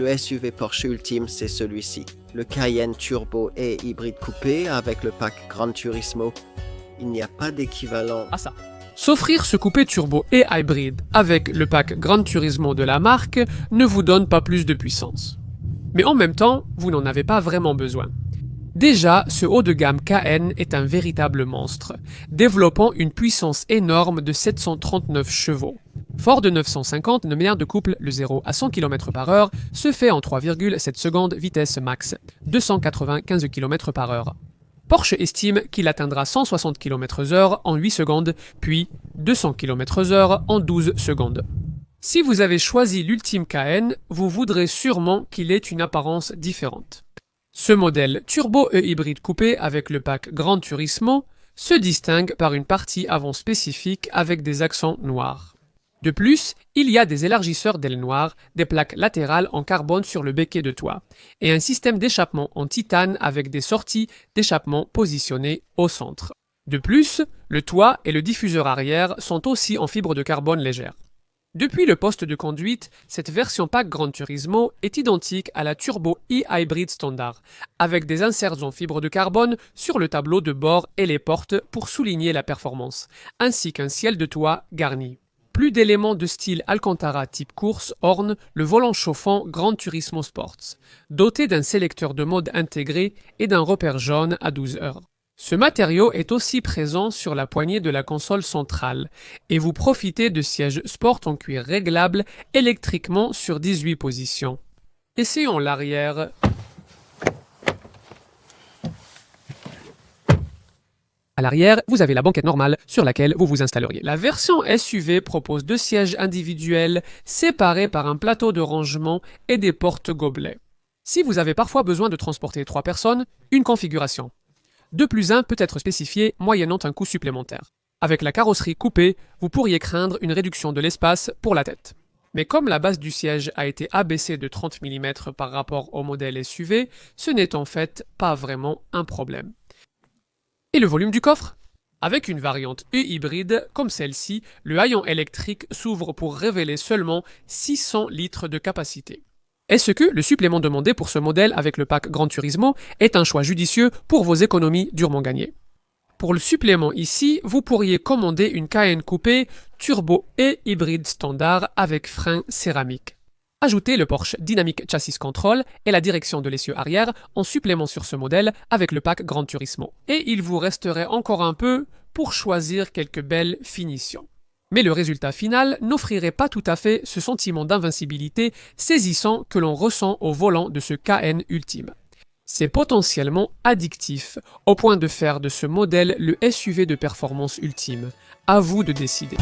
Le SUV Porsche ultime, c'est celui-ci. Le Cayenne Turbo et hybride coupé avec le pack Gran Turismo. Il n'y a pas d'équivalent à ça. S'offrir ce coupé turbo et hybride avec le pack Gran Turismo de la marque ne vous donne pas plus de puissance. Mais en même temps, vous n'en avez pas vraiment besoin. Déjà, ce haut de gamme Cayenne est un véritable monstre, développant une puissance énorme de 739 chevaux. Fort de 950, une manière de couple, le 0 à 100 km/h, se fait en 3,7 secondes vitesse max, 295 km/h. Porsche estime qu'il atteindra 160 km/h en 8 secondes, puis 200 km/h en 12 secondes. Si vous avez choisi l'ultime Cayenne, vous voudrez sûrement qu'il ait une apparence différente. Ce modèle turbo et hybride coupé avec le pack Gran Turismo se distingue par une partie avant spécifique avec des accents noirs. De plus, il y a des élargisseurs d'ailes noires, des plaques latérales en carbone sur le becquet de toit, et un système d'échappement en titane avec des sorties d'échappement positionnées au centre. De plus, le toit et le diffuseur arrière sont aussi en fibre de carbone légère. Depuis le poste de conduite, cette version pack Gran Turismo est identique à la Turbo e-Hybrid standard, avec des inserts en fibre de carbone sur le tableau de bord et les portes pour souligner la performance, ainsi qu'un ciel de toit garni. Plus d'éléments de style Alcantara type course ornent le volant chauffant Gran Turismo Sports, doté d'un sélecteur de mode intégré et d'un repère jaune à 12 heures. Ce matériau est aussi présent sur la poignée de la console centrale, et vous profitez de sièges sport en cuir réglables électriquement sur 18 positions. Essayons l'arrière. À l'arrière, vous avez la banquette normale sur laquelle vous vous installeriez. La version SUV propose 2 sièges individuels séparés par un plateau de rangement et des portes gobelets. Si vous avez parfois besoin de transporter 3 personnes, une configuration. 2+1 peut être spécifié moyennant un coût supplémentaire. Avec la carrosserie coupée, vous pourriez craindre une réduction de l'espace pour la tête. Mais comme la base du siège a été abaissée de 30 mm par rapport au modèle SUV, ce n'est en fait pas vraiment un problème. Et le volume du coffre? Avec une variante e-hybride comme celle-ci, le haillon électrique s'ouvre pour révéler seulement 600 litres de capacité. Est-ce que le supplément demandé pour ce modèle avec le pack Gran Turismo est un choix judicieux pour vos économies durement gagnées? Pour le supplément ici, vous pourriez commander une Cayenne coupée turbo et hybride standard avec frein céramique. Ajoutez le Porsche Dynamic Chassis Control et la direction de l'essieu arrière en supplément sur ce modèle avec le pack Gran Turismo. Et il vous resterait encore un peu pour choisir quelques belles finitions. Mais le résultat final n'offrirait pas tout à fait ce sentiment d'invincibilité saisissant que l'on ressent au volant de ce Cayenne ultime. C'est potentiellement addictif, au point de faire de ce modèle le SUV de performance ultime. À vous de décider.